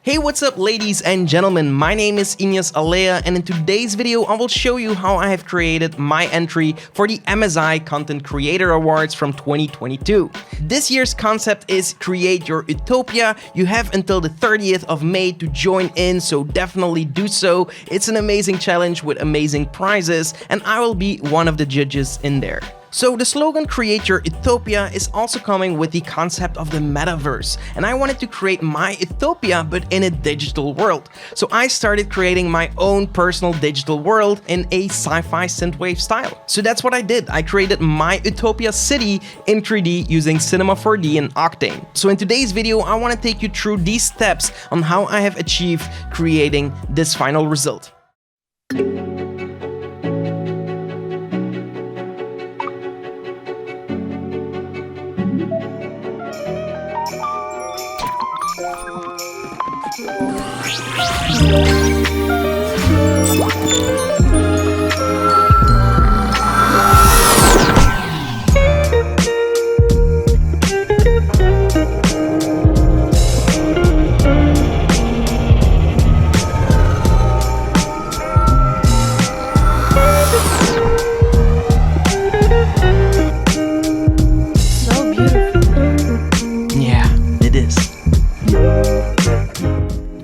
Hey, what's up ladies and gentlemen, my name is Ignace Aleya, and in today's video I will show you how I have created my entry for the MSI Content Creator Awards from 2022. This year's concept is Create Your Utopia. You have until the 30th of May to join in, so definitely do so. It's an amazing challenge with amazing prizes, and I will be one of the judges in there. So the slogan Create Your Utopia is also coming with the concept of the metaverse, and I wanted to create my utopia but in a digital world. So I started creating my own personal digital world in a sci-fi synthwave style. So that's what I did. I created my Utopia city in 3D using Cinema 4D and Octane. So in today's video I want to take you through these steps on how I have achieved creating this final result.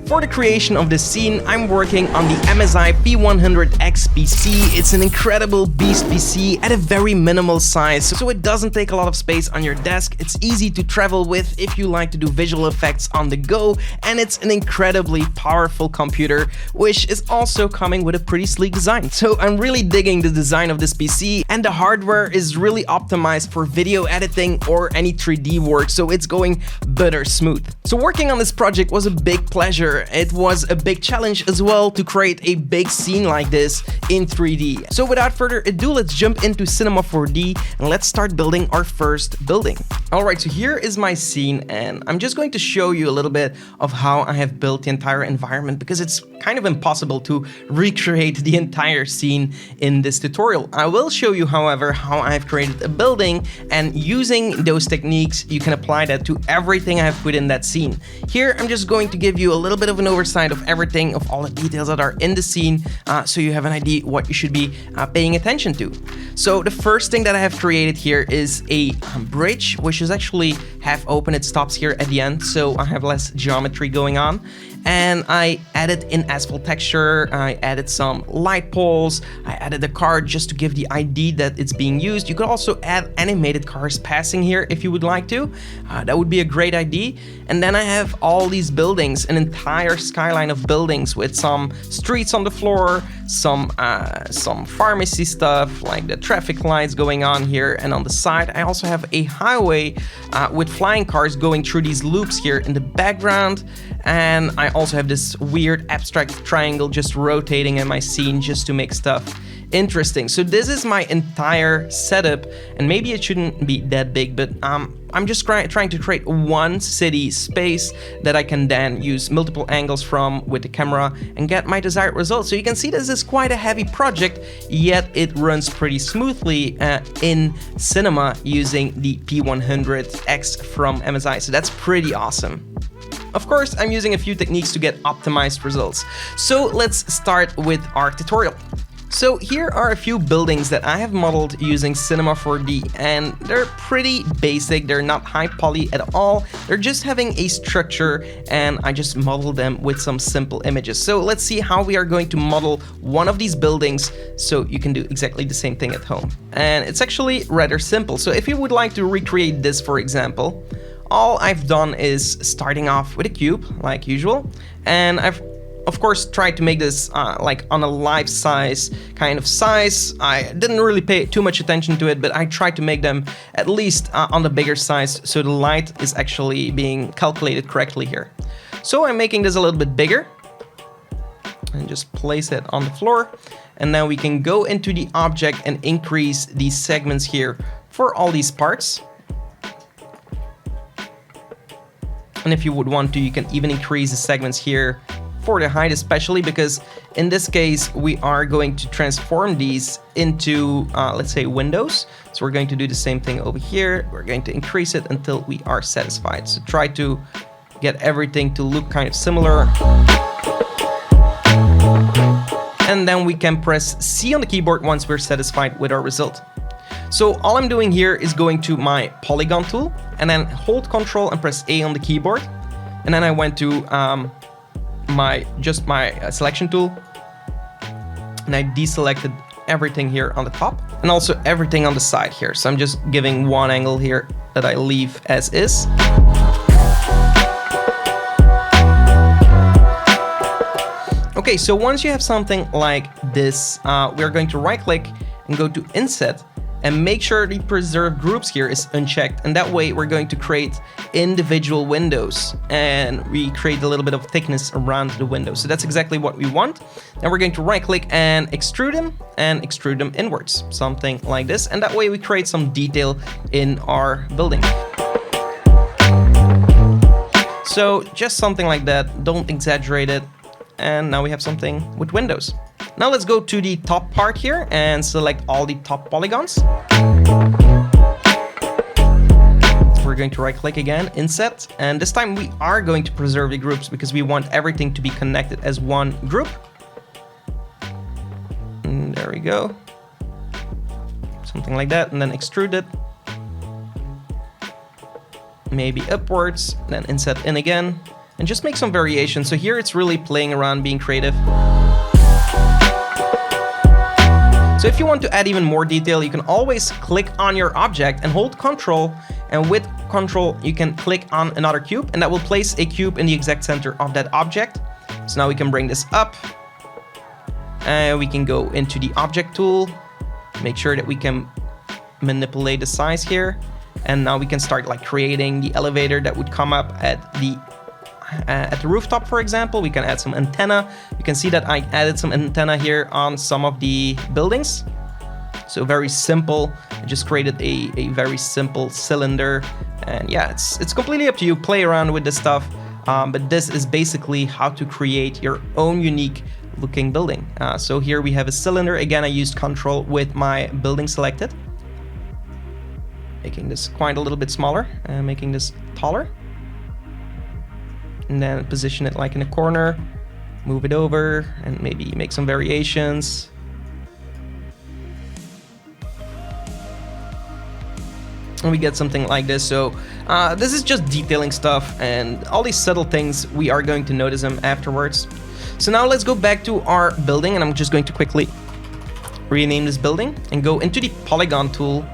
For the creation of this scene, I'm working on the MSI P100X PC. It's an incredible beast PC at a very minimal size, so it doesn't take a lot of space on your desk. It's easy to travel with if you like to do visual effects on the go, and it's an incredibly powerful computer, which is also coming with a pretty sleek design. So I'm really digging the design of this PC, and the hardware is really optimized for video editing or any 3D work, so it's going butter smooth. So working on this project was a big pleasure. It was a big challenge as well to create a big scene like this in 3D. So without further ado, let's jump into Cinema 4D and let's start building our first building. Alright, so here is my scene, and I'm just going to show you a little bit of how I have built the entire environment, because it's kind of impossible to recreate the entire scene in this tutorial. I will show you, however, how I have created a building, and using those techniques you can apply that to everything I have put in that scene. Here I'm just going to give you a little bit of an oversight of everything, of all the details that are in the scene, so you have an idea what you should be paying attention to. So the first thing that I have created here is a bridge, which is actually half open. It stops here at the end, so I have less geometry going on. And I added in asphalt texture, I added some light poles, I added a car just to give the idea that it's being used. You could also add animated cars passing here if you would like to. That would be a great idea. And then I have all these buildings, an entire skyline of buildings with some streets on the floor, some pharmacy stuff like the traffic lights going on here, and on the side I also have a highway with flying cars going through these loops here in the background. And I also have this weird abstract triangle just rotating in my scene just to make stuff interesting. So this is my entire setup, and maybe it shouldn't be that big, but I'm just trying to create one city space that I can then use multiple angles from with the camera and get my desired result. So you can see this is quite a heavy project, yet it runs pretty smoothly in Cinema using the P100X from MSI. So that's pretty awesome. Of course, I'm using a few techniques to get optimized results. So let's start with our tutorial. So here are a few buildings that I have modeled using Cinema 4D, and they're pretty basic. They're not high poly at all. They're just having a structure, and I just modeled them with some simple images. So let's see how we are going to model one of these buildings so you can do exactly the same thing at home. And it's actually rather simple. So if you would like to recreate this, for example, all I've done is starting off with a cube like usual, and I've of course tried to make this like on a life-size kind of size. I didn't really pay too much attention to it, but I tried to make them at least on the bigger size so the light is actually being calculated correctly here. So I'm making this a little bit bigger and just place it on the floor, and now we can go into the object and increase these segments here for all these parts. And if you would want to, you can even increase the segments here for the height, especially because in this case we are going to transform these into let's say windows. So we're going to do the same thing over here. We're going to increase it until we are satisfied. So try to get everything to look kind of similar. And then we can press C on the keyboard once we're satisfied with our result. So all I'm doing here is going to my polygon tool and then hold Ctrl and press A on the keyboard. And then I went to my selection tool and I deselected everything here on the top and also everything on the side here. So I'm just giving one angle here that I leave as is. Okay, so once you have something like this, we're going to right click and go to Inset and make sure the preserve groups here is unchecked. And that way we're going to create individual windows and we create a little bit of thickness around the window. So that's exactly what we want. Then we're going to right click and extrude them inwards, something like this. And that way we create some detail in our building. So just something like that, don't exaggerate it. And now we have something with windows. Now let's go to the top part here and select all the top polygons. We're going to right click again, Inset, and this time we are going to preserve the groups because we want everything to be connected as one group. And there we go. Something like that, and then extrude it. Maybe upwards, then Inset in again, and just make some variation. So here it's really playing around, being creative. So if you want to add even more detail, you can always click on your object and hold Ctrl, and with Ctrl you can click on another cube and that will place a cube in the exact center of that object. So now we can bring this up and we can go into the object tool, make sure that we can manipulate the size here, and now we can start like creating the elevator that would come up at the rooftop, for example. We can add some antenna. You can see that I added some antenna here on some of the buildings. So very simple. I just created a very simple cylinder. And yeah, it's completely up to you. Play around with this stuff. But this is basically how to create your own unique looking building. So here we have a cylinder. Again, I used Ctrl with my building selected. Making this quite a little bit smaller and making this taller. And then position it like in a corner, move it over, and maybe make some variations. And we get something like this. So this is just detailing stuff, and all these subtle things, we are going to notice them afterwards. So now let's go back to our building, and I'm just going to quickly rename this building and go into the polygon tool.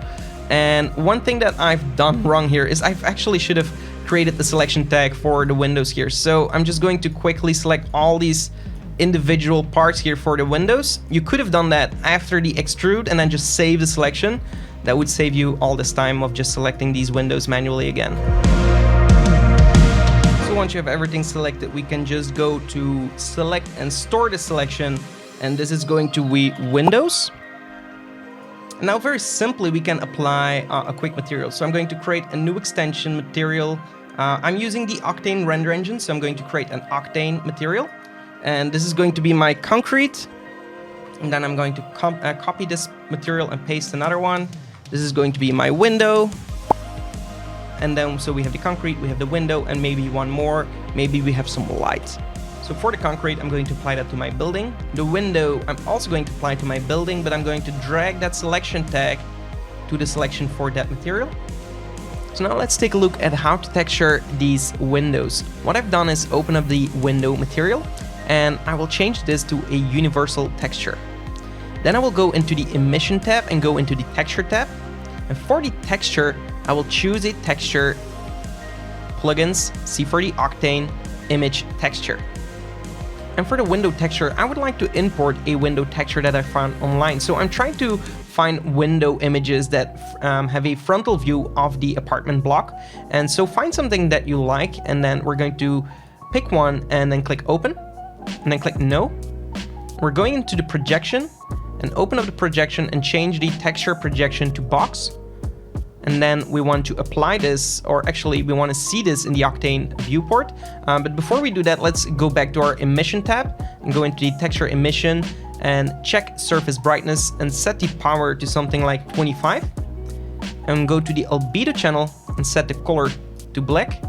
And one thing that I've done wrong here is I actually should have created the selection tag for the windows here. So I'm just going to quickly select all these individual parts here for the windows. You could have done that after the extrude and then just save the selection. That would save you all this time of just selecting these windows manually again. So once you have everything selected, we can just go to select and store the selection, and this is going to be windows. Now very simply we can apply a quick material. So I'm going to create a new extension material. I'm using the Octane render engine, so I'm going to create an Octane material. And this is going to be my concrete. And then I'm going to copy this material and paste another one. This is going to be my window. And then so we have the concrete, we have the window, and maybe one more. Maybe we have some light. So for the concrete, I'm going to apply that to my building. The window, I'm also going to apply to my building, but I'm going to drag that selection tag to the selection for that material. So now let's take a look at how to texture these windows. What I've done is open up the window material, and I will change this to a universal texture. Then I will go into the emission tab and go into the texture tab. And for the texture, I will choose a texture, plugins, see for the Octane image texture. And for the window texture, I would like to import a window texture that I found online. So I'm trying to find window images that have a frontal view of the apartment block. And so find something that you like, and then we're going to pick one and then click open, and then click no. We're going into the projection and open up the projection and change the texture projection to box. And then we want to apply this, or actually we want to see this in the Octane viewport. But before we do that, let's go back to our emission tab and go into the texture emission and check surface brightness and set the power to something like 25. And go to the albedo channel and set the color to black.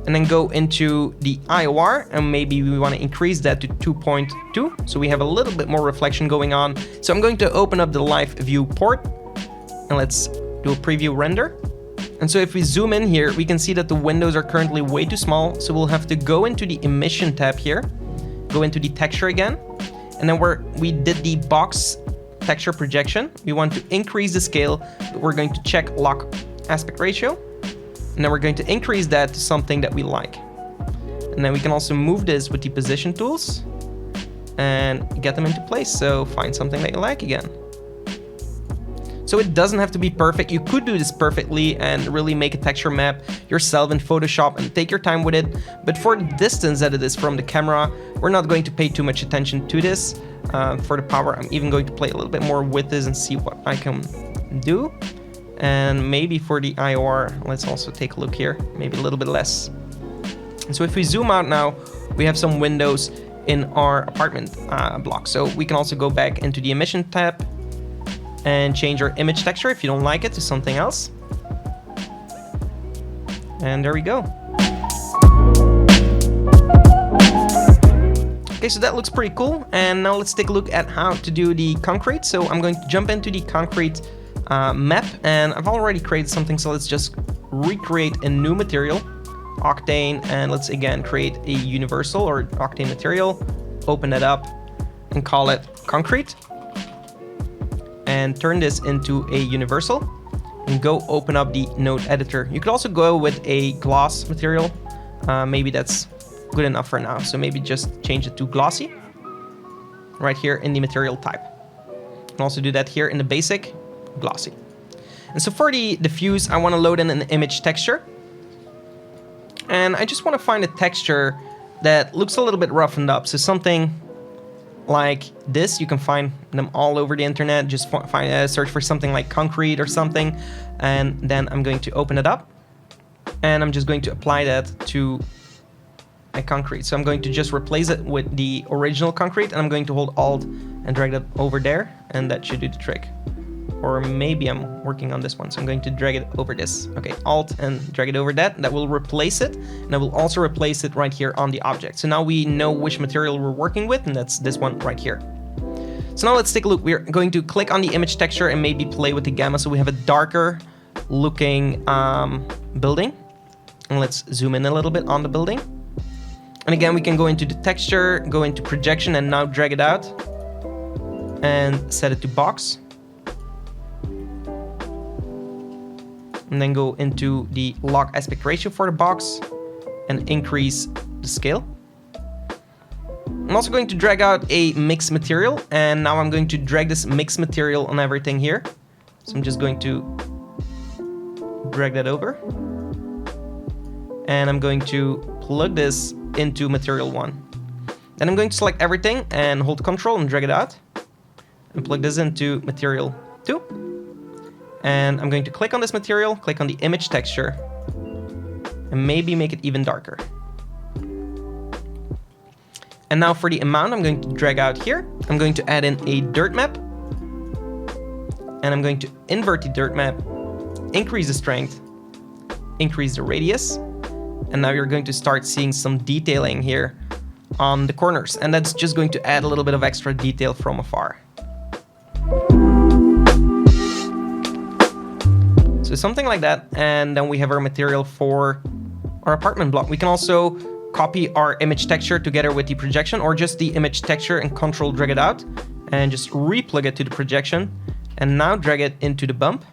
and then go into the IOR, and maybe we want to increase that to 2.2, so we have a little bit more reflection going on. So I'm going to open up the live view port, and let's do a preview render. And so if we zoom in here, we can see that the windows are currently way too small, so we'll have to go into the emission tab here, go into the texture again, and then where we did the box texture projection, we want to increase the scale, but we're going to check lock aspect ratio, and then we're going to increase that to something that we like. And then we can also move this with the position tools and get them into place. So find something that you like again. So it doesn't have to be perfect. You could do this perfectly and really make a texture map yourself in Photoshop and take your time with it. But for the distance that it is from the camera, we're not going to pay too much attention to this. For the power, I'm even going to play a little bit more with this and see what I can do. And maybe for the IOR, let's also take a look here, maybe a little bit less. And so if we zoom out now, we have some windows in our apartment block. So we can also go back into the emission tab and change our image texture if you don't like it to something else. And there we go. Okay, so that looks pretty cool. And now let's take a look at how to do the concrete. So I'm going to jump into the concrete map, and I've already created something, so let's just recreate a new material, octane, and let's again create a universal or octane material, open it up and call it concrete, and turn this into a universal, and go open up the node editor. You could also go with a gloss material, maybe that's good enough for now, so maybe just change it to glossy right here in the material type. You can also do that here in the basic, glossy. And so for the diffuse, I want to load in an image texture, and I just want to find a texture that looks a little bit roughened up. So something like this, you can find them all over the internet. Just search for something like concrete or something, and then I'm going to open it up, and I'm just going to apply that to a concrete. So I'm going to just replace it with the original concrete, and I'm going to hold Alt and drag that over there, and that should do the trick. Or maybe I'm working on this one, so I'm going to drag it over this. Okay, Alt and drag it over that. That will replace it, and I will also replace it right here on the object. So now we know which material we're working with, and that's this one right here. So now let's take a look. We're going to click on the image texture and maybe play with the gamma, so we have a darker looking building. And let's zoom in a little bit on the building. And again, we can go into the texture, go into projection, and now drag it out and set it to box. And then go into the lock aspect ratio for the box and increase the scale. I'm also going to drag out a mix material, and now I'm going to drag this mix material on everything here. So I'm just going to drag that over, and I'm going to plug this into material 1. Then I'm going to select everything and hold Ctrl and drag it out and plug this into material 2. And I'm going to click on this material, click on the image texture, and maybe make it even darker. And now for the amount, I'm going to drag out here. I'm going to add in a dirt map, and I'm going to invert the dirt map, increase the strength, increase the radius, and now you're going to start seeing some detailing here on the corners, and that's just going to add a little bit of extra detail from afar. So something like that, and then we have our material for our apartment block. We can also copy our image texture together with the projection, or just the image texture and Ctrl drag it out and just replug it to the projection, and now drag it into the bump.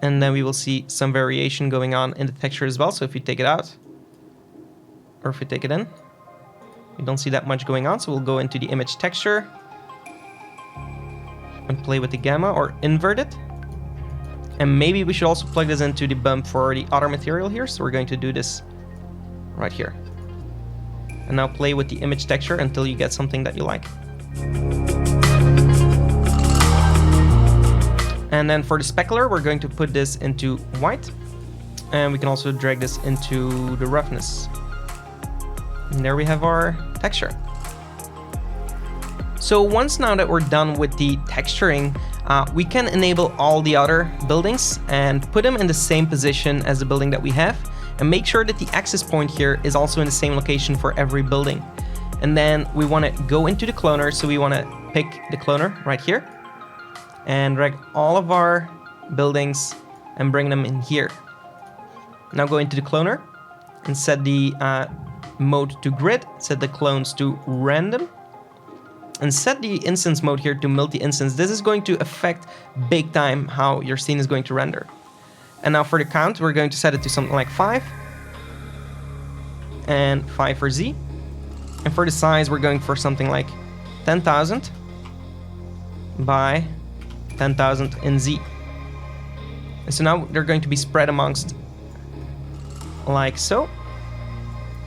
And then we will see some variation going on in the texture as well. So if you take it out, or if we take it in, we don't see that much going on. So we'll go into the image texture and play with the gamma or invert it. And maybe we should also plug this into the bump for the other material here. So we're going to do this right here. And now play with the image texture until you get something that you like. And then for the specular, we're going to put this into white. And we can also drag this into the roughness. And there we have our texture. So once now that we're done with the texturing, we can enable all the other buildings and put them in the same position as the building that we have, and make sure that the axis point here is also in the same location for every building. And then we want to go into the cloner, so we want to pick the cloner right here and drag all of our buildings and bring them in here. Now go into the cloner and set the mode to grid, set the clones to random, and set the instance mode here to multi-instance. This is going to affect big time how your scene is going to render. And now for the count, we're going to set it to something like 5 and 5 for Z. And for the size, we're going for something like 10,000 by 10,000 in Z. And so now they're going to be spread amongst like so,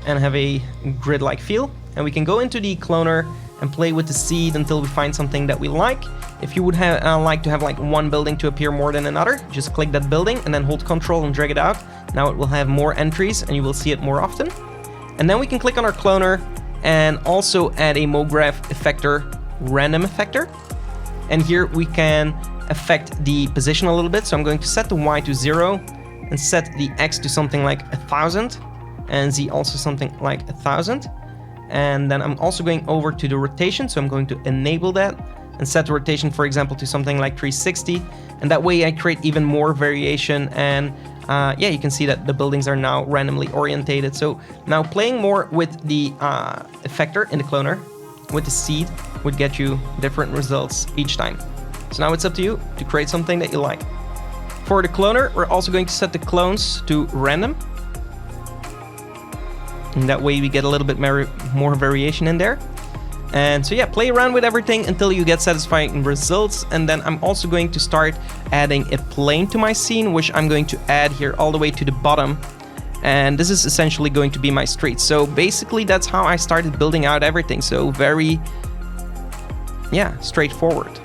and have a grid-like feel. And we can go into the cloner and play with the seed until we find something that we like. If you would like to have like one building to appear more than another, just click that building and then hold Control and drag it out. Now it will have more entries and you will see it more often. And then we can click on our cloner and also add a MoGraph effector, random effector. And here we can affect the position a little bit. So I'm going to set the Y to 0 and set the X to something like 1,000 and Z also something like 1,000. And then I'm also going over to the rotation. So I'm going to enable that and set the rotation, for example, to something like 360. And that way I create even more variation. And yeah, you can see that the buildings are now randomly orientated. So now playing more with the effector in the cloner with the seed would get you different results each time. So now it's up to you to create something that you like. For the cloner, we're also going to set the clones to random. And that way we get a little bit more variation in there. And so yeah, play around with everything until you get satisfying results. And then I'm also going to start adding a plane to my scene, which I'm going to add here all the way to the bottom. And this is essentially going to be my street. So basically that's how I started building out everything. So very, yeah, straightforward.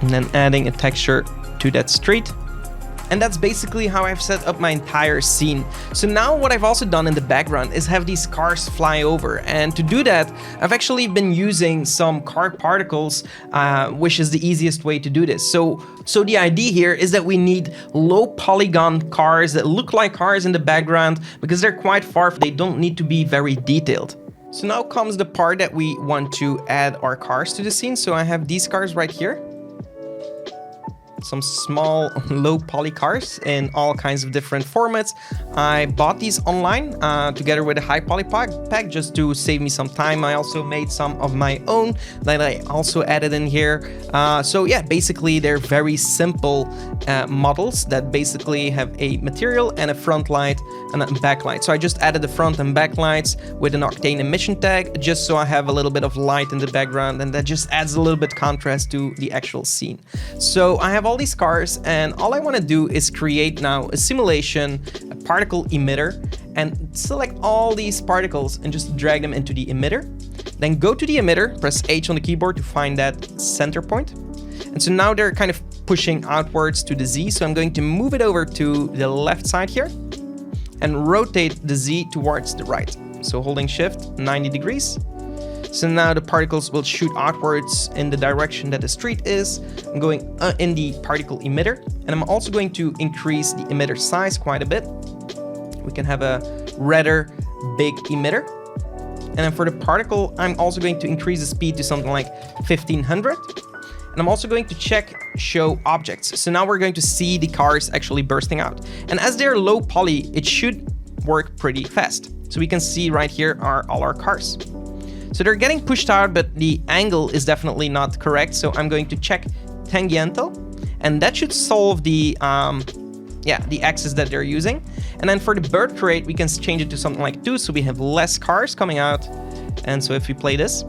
And then adding a texture to that street. And that's basically how I've set up my entire scene. So now what I've also done in the background is have these cars fly over. And to do that, I've actually been using some car particles, which is the easiest way to do this. So the idea here is that we need low polygon cars that look like cars in the background because they're quite far. They don't need to be very detailed. So now comes the part that we want to add our cars to the scene. So I have these cars right here. Some small low poly cars in all kinds of different formats. I bought these online together with a high poly pack just to save me some time. I also made some of my own that I also added in here. So yeah, basically they're very simple models that basically have a material and a front light and a back light. So I just added the front and back lights with an octane emission tag just so I have a little bit of light in the background, and that just adds a little bit contrast to the actual scene. So I have all these cars, and all I want to do is create now a simulation, a particle emitter, and select all these particles and just drag them into the emitter. Then go to the emitter, press H on the keyboard to find that center point. And so now they're kind of pushing outwards to the Z, so I'm going to move it over to the left side here and rotate the Z towards the right. So holding shift 90 degrees. So now the particles will shoot outwards in the direction that the street is. I'm going in the particle emitter, and I'm also going to increase the emitter size quite a bit. We can have a rather big emitter. And then for the particle, I'm also going to increase the speed to something like 1500. And I'm also going to check show objects. So now we're going to see the cars actually bursting out. And as they're low poly, it should work pretty fast. So we can see right here are all our cars. So they're getting pushed out, but the angle is definitely not correct. So I'm going to check tangential, and that should solve the axis that they're using. And then for the birth rate, we can change it to something like 2, so we have less cars coming out. And so if we play this,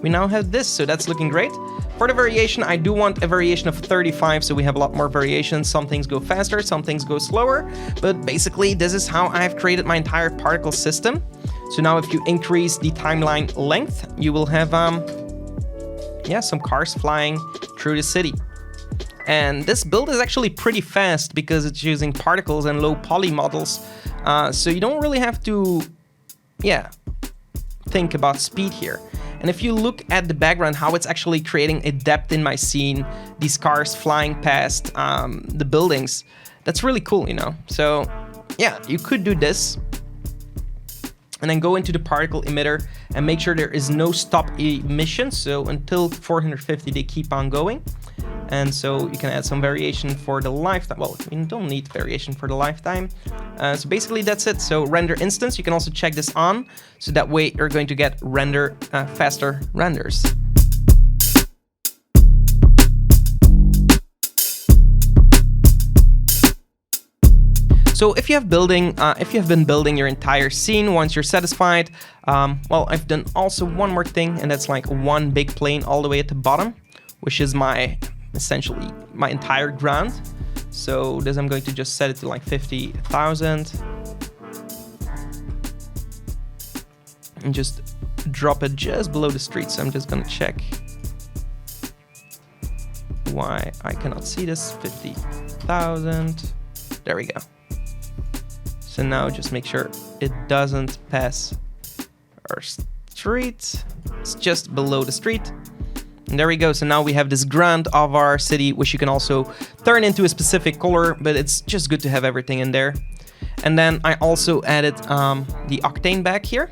we now have this, so that's looking great. For the variation, I do want a variation of 35, so we have a lot more variation. Some things go faster, some things go slower, but basically this is how I've created my entire particle system. So now if you increase the timeline length, you will have some cars flying through the city. And this build is actually pretty fast because it's using particles and low poly models. So you don't really have to think about speed here. And if you look at the background, how it's actually creating a depth in my scene, these cars flying past the buildings, that's really cool, you know? So yeah, you could do this. And then go into the particle emitter and make sure there is no stop emission. So until 450, they keep on going. And so you can add some variation for the lifetime. Well, you don't need variation for the lifetime. So basically that's it. So render instance, you can also check this on. So that way you're going to get faster renders. So if you have been building your entire scene, once you're satisfied, well, I've done also one more thing, and that's like one big plane all the way at the bottom, which is essentially my entire ground. So this I'm going to just set it to like 50,000 and just drop it just below the street. So I'm just gonna check why I cannot see this. 50,000. There we go. So now just make sure it doesn't pass our street. It's just below the street. And there we go. So now we have this ground of our city, which you can also turn into a specific color, but it's just good to have everything in there. And then I also added the octane back here.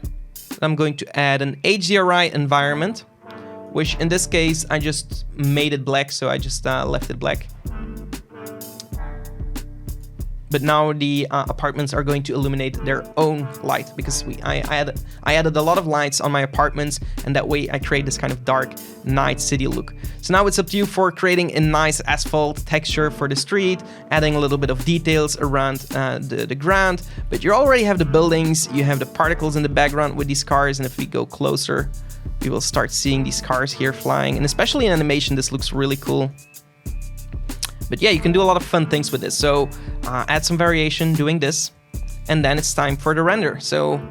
I'm going to add an HDRI environment, which in this case, I just made it black. So I just left it black. But now the apartments are going to illuminate their own light, because I added a lot of lights on my apartments, and that way I create this kind of dark night city look. So now it's up to you for creating a nice asphalt texture for the street, adding a little bit of details around the ground. But you already have the buildings, you have the particles in the background with these cars, and if we go closer, we will start seeing these cars here flying. And especially in animation, this looks really cool. But yeah, you can do a lot of fun things with this. So add some variation doing this, and then it's time for the render. So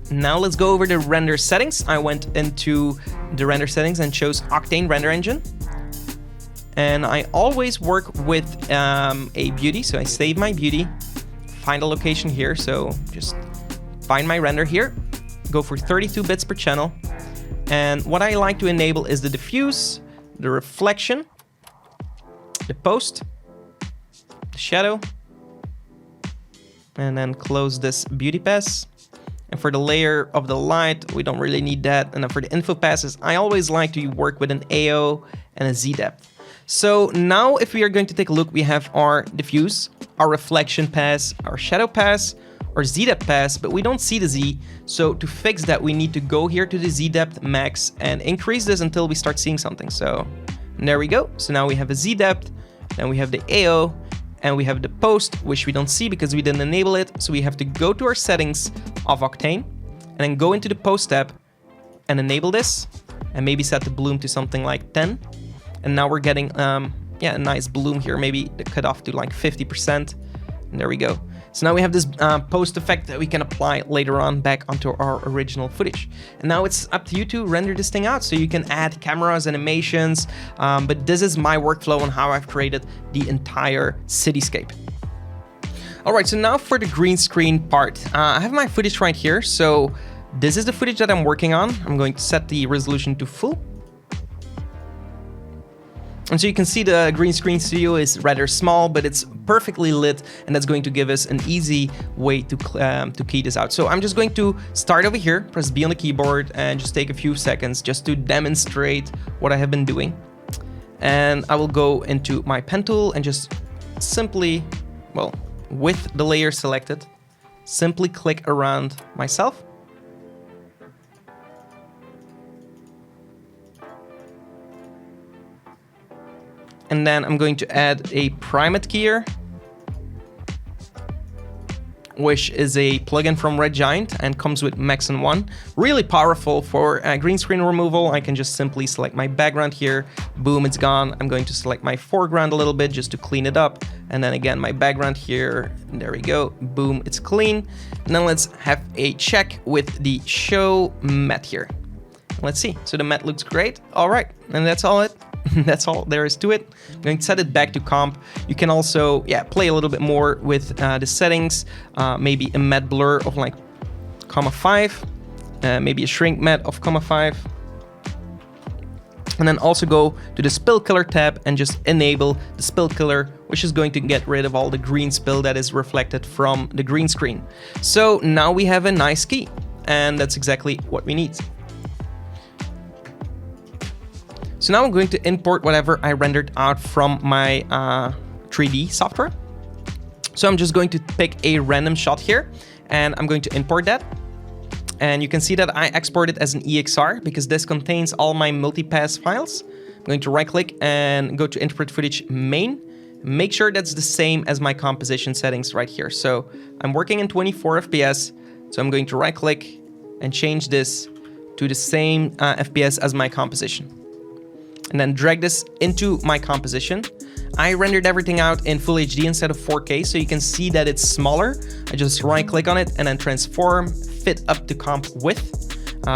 now let's go over the render settings. I went into the render settings and chose Octane Render Engine. And I always work with a beauty. So I save my beauty, find a location here. So just find my render here, go for 32 bits per channel. And what I like to enable is the diffuse, the reflection, the post, the shadow, and then close this beauty pass. And for the layer of the light, we don't really need that. And then for the info passes, I always like to work with an AO and a Z depth. So now if we are going to take a look, we have our diffuse, our reflection pass, our shadow pass, our Z depth pass, but we don't see the Z. So to fix that, we need to go here to the Z depth max and increase this until we start seeing something. So and there we go. So now we have a Z depth, then we have the AO, and we have the post, which we don't see because we didn't enable it. So we have to go to our settings of Octane, and then go into the post tab and enable this, and maybe set the bloom to something like 10. And now we're getting a nice bloom here, maybe the cutoff to like 50%. And there we go. So now we have this post effect that we can apply later on back onto our original footage. And now it's up to you to render this thing out. So you can add cameras, animations, but this is my workflow on how I've created the entire cityscape. All right, so now for the green screen part. I have my footage right here. So this is the footage that I'm working on. I'm going to set the resolution to full. And so you can see the green screen studio is rather small, but it's perfectly lit, and that's going to give us an easy way to key this out. So I'm just going to start over here, press B on the keyboard, and just take a few seconds just to demonstrate what I have been doing. And I will go into my pen tool and just simply, well, with the layer selected, simply click around myself. And then I'm going to add a primate keyer, which is a plugin from Red Giant and comes with Maxon 1. Really powerful for green screen removal. I can just simply select my background here. Boom, it's gone. I'm going to select my foreground a little bit just to clean it up. And then again, my background here. There we go. Boom, it's clean. And then let's have a check with the show matte here. Let's see. So the matte looks great. All right, and that's all it. That's all there is to it. I'm going to set it back to comp. You can also, play a little bit more with the settings. Maybe a matte blur of like 0.5. maybe a shrink matte of 0.5. And then also go to the spill killer tab and just enable the spill killer, which is going to get rid of all the green spill that is reflected from the green screen. So now we have a nice key, and that's exactly what we need. So now I'm going to import whatever I rendered out from my 3D software. So I'm just going to pick a random shot here, and I'm going to import that. And you can see that I export it as an EXR because this contains all my multipass files. I'm going to right click and go to interpret footage main. Make sure that's the same as my composition settings right here. So I'm working in 24 FPS. So I'm going to right click and change this to the same FPS as my composition. And then drag this into my composition. I rendered everything out in Full HD instead of 4K, so you can see that it's smaller. I just right click on it and then transform, fit up to comp width,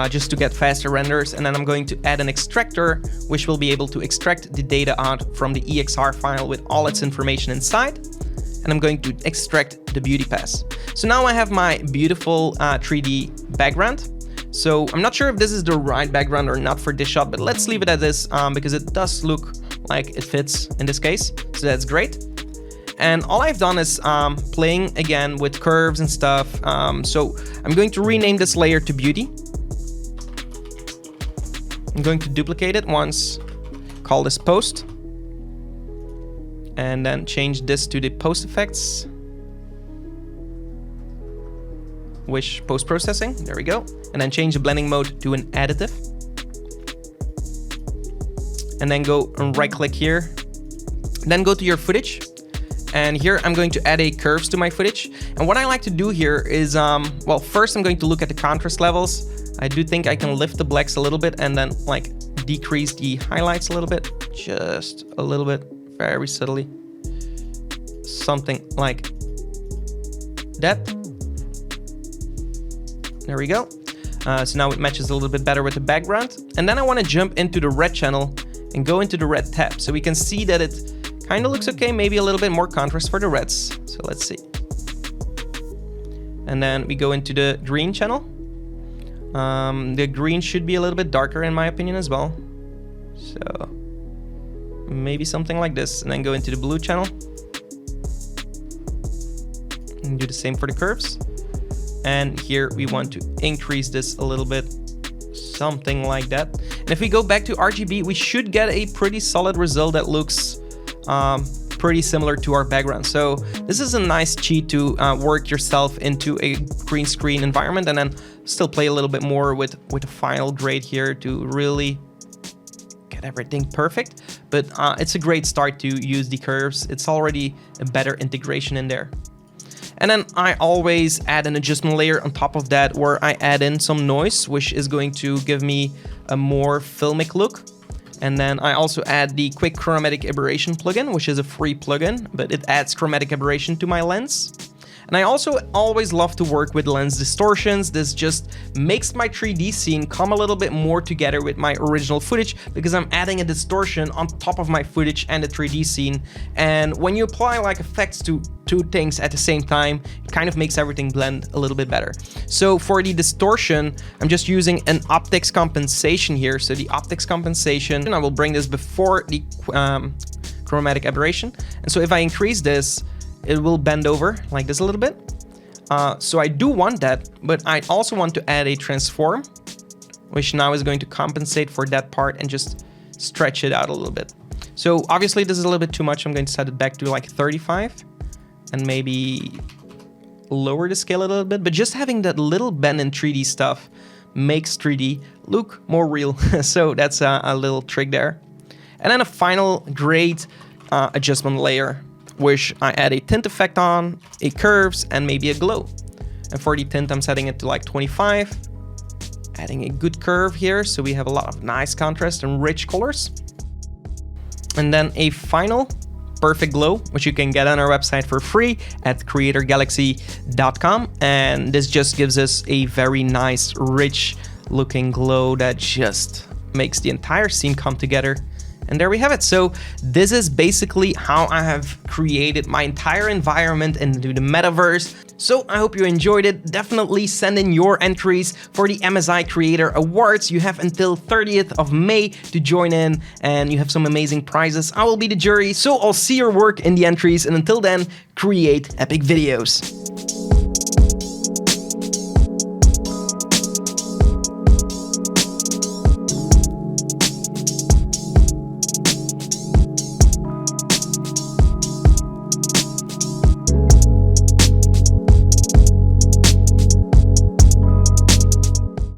just to get faster renders. And then I'm going to add an extractor, which will be able to extract the data out from the EXR file with all its information inside. And I'm going to extract the beauty pass. So now I have my beautiful 3D background. So I'm not sure if this is the right background or not for this shot, but let's leave it at this because it does look like it fits in this case. So that's great. And all I've done is playing again with curves and stuff. So I'm going to rename this layer to beauty. I'm going to duplicate it once, call this post, and then change this to the post effects. Wish post-processing, there we go. And then change the blending mode to an additive. And then go and right click here. Then go to your footage. And here I'm going to add a curves to my footage. And what I like to do here is, well, first I'm going to look at the contrast levels. I do think I can lift the blacks a little bit and then like decrease the highlights a little bit. Just a little bit, very subtly. Something like that. There we go. So now it matches a little bit better with the background. And then I want to jump into the red channel and go into the red tab. So we can see that it kind of looks okay, maybe a little bit more contrast for the reds. So let's see. And then we go into the green channel. The green should be a little bit darker in my opinion as well. So maybe something like this. And then go into the blue channel. And do the same for the curves. And here we want to increase this a little bit, something like that. And if we go back to RGB, we should get a pretty solid result that looks pretty similar to our background. So this is a nice cheat to work yourself into a green screen environment and then still play a little bit more with the final grade here to really get everything perfect. But it's a great start to use the curves. It's already a better integration in there. And then I always add an adjustment layer on top of that where I add in some noise, which is going to give me a more filmic look. And then I also add the quick chromatic aberration plugin, which is a free plugin, but it adds chromatic aberration to my lens. And I also always love to work with lens distortions. This just makes my 3D scene come a little bit more together with my original footage because I'm adding a distortion on top of my footage and the 3D scene. And when you apply like effects to two things at the same time, it kind of makes everything blend a little bit better. So for the distortion, I'm just using an optics compensation here. So the optics compensation, and I will bring this before the chromatic aberration. And so if I increase this, it will bend over like this a little bit. So I do want that, but I also want to add a transform, which now is going to compensate for that part and just stretch it out a little bit. So obviously this is a little bit too much. I'm going to set it back to like 35 and maybe lower the scale a little bit. But just having that little bend in 3D stuff makes 3D look more real. So that's a little trick there. And then a final great adjustment layer, which I add a tint effect on, a curves, and maybe a glow. And for the tint, I'm setting it to like 25, adding a good curve here, so we have a lot of nice contrast and rich colors. And then a final perfect glow, which you can get on our website for free at CreatorGalaxy.com. And this just gives us a very nice, rich looking glow that just makes the entire scene come together And there we have it. So this is basically how I have created my entire environment into the metaverse. So I hope you enjoyed it. Definitely send in your entries for the MSI Creator Awards. You have until 30th of May to join in, and you have some amazing prizes. I will be the jury, so I'll see your work in the entries, and until then, create epic videos.